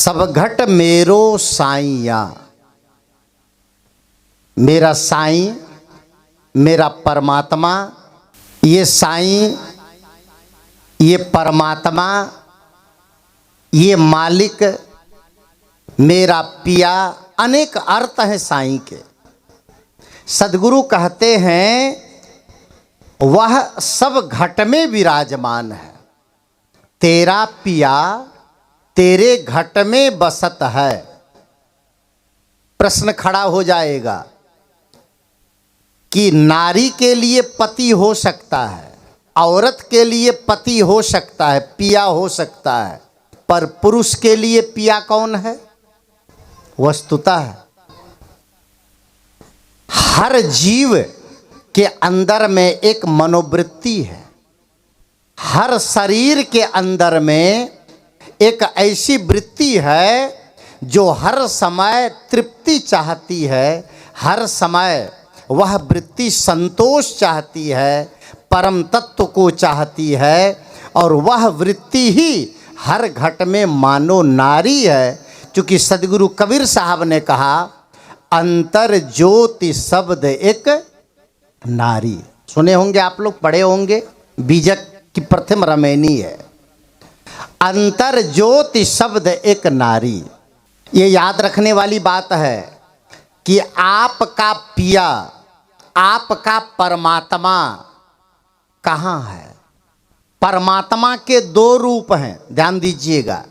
सब घट मेरो साईया, मेरा साईं, मेरा परमात्मा, ये साईं, ये परमात्मा, ये मालिक, मेरा पिया, अनेक अर्थ हैं साईं के। सद्गुरु कहते हैं वह सब घट में विराजमान है, तेरा पिया तेरे घट में बसत है। प्रश्न खड़ा हो जाएगा कि नारी के लिए पति हो सकता है, औरत के लिए पति हो सकता है, पिया हो सकता है, पर पुरुष के लिए पिया कौन है? वस्तुतः हर जीव के अंदर में एक मनोवृत्ति है, हर शरीर के अंदर में एक ऐसी वृत्ति है जो हर समय तृप्ति चाहती है, हर समय वह वृत्ति संतोष चाहती है, परम तत्व को चाहती है, और वह वृत्ति ही हर घट में मानो नारी है। क्योंकि सद्गुरु कबीर साहब ने कहा अंतर ज्योति शब्द एक नारी। सुने होंगे आप लोग, पढ़े होंगे, बीजक की प्रथम रमैनी है, अंतर ज्योति शब्द एक नारी। ये याद रखने वाली बात है कि आपका पिया, आपका परमात्मा कहाँ है? परमात्मा के दो रूप हैं, ध्यान दीजिएगा।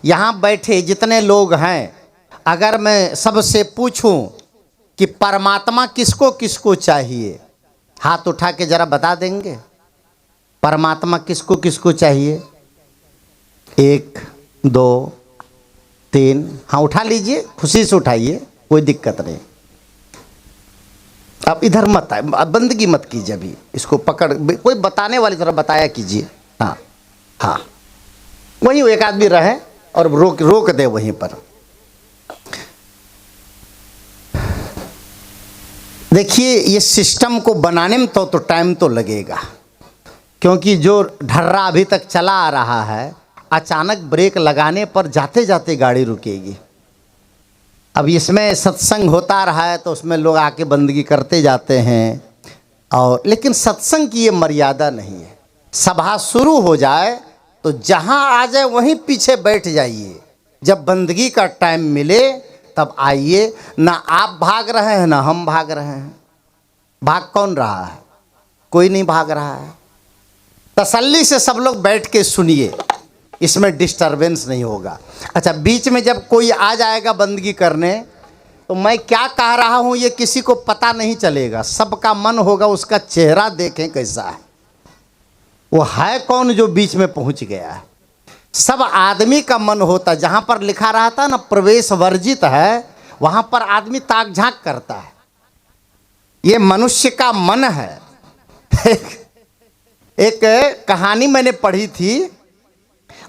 यहाँ बैठे जितने लोग हैं, अगर मैं सबसे पूछूं कि परमात्मा किसको किसको चाहिए, हाथ उठा के जरा बता देंगे परमात्मा किसको किसको चाहिए? 1 2 3, हाँ उठा लीजिए, खुशी से उठाइए, कोई दिक्कत नहीं। अब इधर मत आए, बंदगी मत कीजिए, अभी इसको पकड़, कोई बताने वाली तरह बताया कीजिए। हाँ हाँ, वहीं एक आदमी रहे और रोक दे वहीं पर। देखिए, ये सिस्टम को बनाने में तो टाइम तो लगेगा, क्योंकि जो ढर्रा अभी तक चला आ रहा है, अचानक ब्रेक लगाने पर जाते जाते गाड़ी रुकेगी। अब इसमें सत्संग होता रहा है तो उसमें लोग आके बंदगी करते जाते हैं, और लेकिन सत्संग की ये मर्यादा नहीं है। सभा शुरू हो जाए तो जहाँ आ जाए वहीं पीछे बैठ जाइए, जब बंदगी का टाइम मिले तब आइए। ना आप भाग रहे हैं ना हम भाग रहे हैं। भाग कौन रहा है? कोई नहीं भाग रहा है। तसल्ली से सब लोग बैठ के सुनिए, इसमें डिस्टरबेंस नहीं होगा। अच्छा, बीच में जब कोई आ जाएगा बंदगी करने तो मैं क्या कह रहा हूँ ये किसी को पता नहीं चलेगा। सबका मन होगा उसका चेहरा देखें कैसा है, वो है कौन जो बीच में पहुँच गया है। सब आदमी का मन होता, जहाँ पर लिखा रहता है ना प्रवेश वर्जित है, वहाँ पर आदमी ताक झांक करता है। ये मनुष्य का मन है। एक कहानी मैंने पढ़ी थी,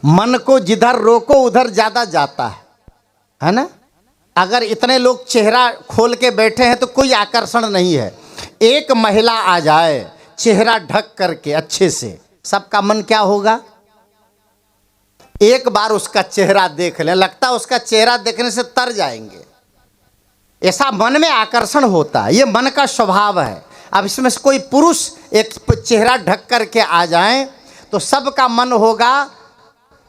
मन को जिधर रोको उधर ज़्यादा जाता है ना। अगर इतने लोग चेहरा खोल के बैठे हैं तो कोई आकर्षण नहीं है। एक महिला आ जाए चेहरा ढक करके अच्छे से, सबका मन क्या होगा? एक बार उसका चेहरा देख लें, लगता है उसका चेहरा देखने से तर जाएंगे। ऐसा मन में आकर्षण होता है, ये मन का स्वभाव है। अब इसमें से कोई पुरुष एक चेहरा ढक करके आ जाए तो सबका मन होगा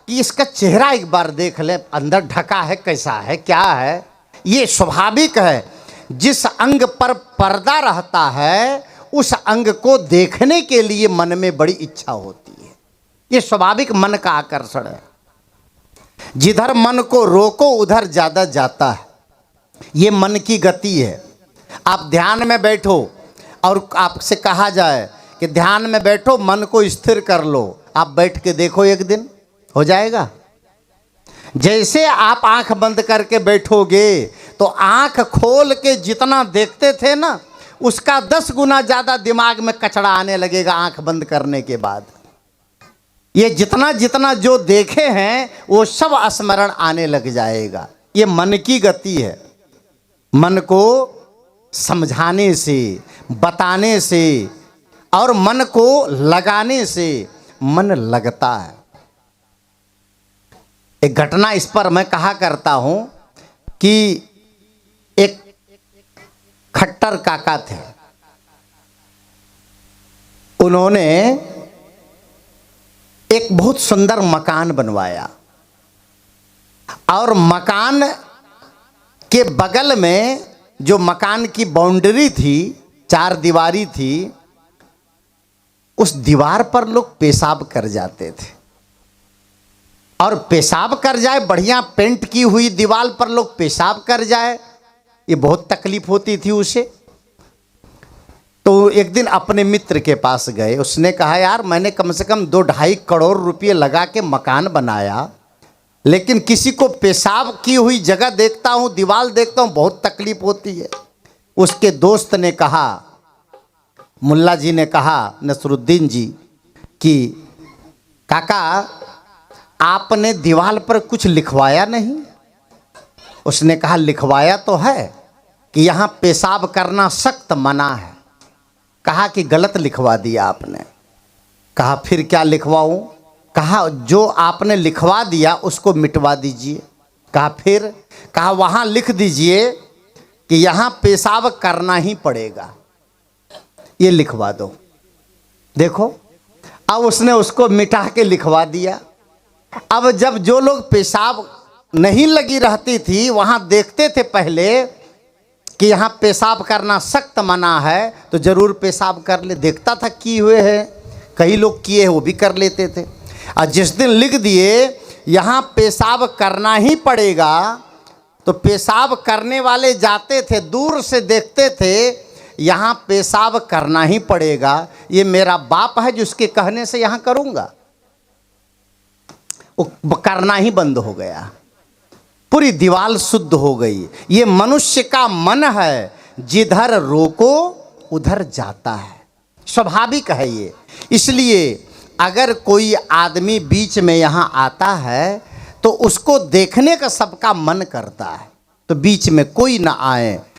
कि इसका चेहरा एक बार देख ले, अंदर ढका है, कैसा है, क्या है। ये स्वाभाविक है। जिस अंग पर पर्दा रहता है उस अंग को देखने के लिए मन में बड़ी इच्छा होती है। ये स्वाभाविक मन का आकर्षण है। जिधर मन को रोको उधर ज़्यादा जाता है, ये मन की गति है। आप ध्यान में बैठो और आपसे कहा जाए कि ध्यान में बैठो, मन को स्थिर कर लो, आप बैठ के देखो, एक दिन हो जाएगा। जैसे आप आंख बंद करके बैठोगे तो आंख खोल के जितना देखते थे ना, उसका 10 गुना ज़्यादा दिमाग में कचड़ा आने लगेगा आंख बंद करने के बाद। ये जितना जितना जो देखे हैं वो सब स्मरण आने लग जाएगा। ये मन की गति है। मन को समझाने से, बताने से और मन को लगाने से मन लगता है। एक घटना इस पर मैं कहा करता हूं कि एक खट्टर काका थे। उन्होंने एक बहुत सुंदर मकान बनवाया और मकान के बगल में जो मकान की बाउंड्री थी, चार दीवारी थी, उस दीवार पर लोग पेशाब कर जाते थे। और पेशाब कर जाए, बढ़िया पेंट की हुई दीवार पर लोग पेशाब कर जाए, ये बहुत तकलीफ होती थी उसे। तो एक दिन अपने मित्र के पास गए, उसने कहा यार मैंने कम से कम 2-2.5 करोड़ रुपये लगा के मकान बनाया, लेकिन किसी को पेशाब की हुई जगह देखता हूँ, दीवार देखता हूँ, बहुत तकलीफ होती है। उसके दोस्त ने कहा, मुल्ला जी ने कहा, नसरुद्दीन जी, कि काका आपने दीवार पर कुछ लिखवाया नहीं? उसने कहा लिखवाया तो है कि यहाँ पेशाब करना सख्त मना है। कहा कि गलत लिखवा दिया आपने। कहा फिर क्या लिखवाऊं? कहा जो आपने लिखवा दिया उसको मिटवा दीजिए। कहा फिर? कहा वहाँ लिख दीजिए कि यहाँ पेशाब करना ही पड़ेगा, ये लिखवा दो। देखो, अब उसने उसको मिटा के लिखवा दिया। अब जब जो लोग पेशाब नहीं लगी रहती थी वहाँ देखते थे पहले कि यहाँ पेशाब करना सख्त मना है, तो जरूर पेशाब कर ले। देखता था किए हुए हैं, कई लोग किए हैं, वो भी कर लेते थे। और जिस दिन लिख दिए यहाँ पेशाब करना ही पड़ेगा, तो पेशाब करने वाले जाते थे, दूर से देखते थे यहाँ पेशाब करना ही पड़ेगा, ये मेरा बाप है जिसके कहने से यहाँ करूँगा। वो करना ही बंद हो गया, पूरी दीवार शुद्ध हो गई। ये मनुष्य का मन है, जिधर रोको उधर जाता है, स्वाभाविक है ये। इसलिए अगर कोई आदमी बीच में यहाँ आता है तो उसको देखने का सबका मन करता है, तो बीच में कोई ना आए।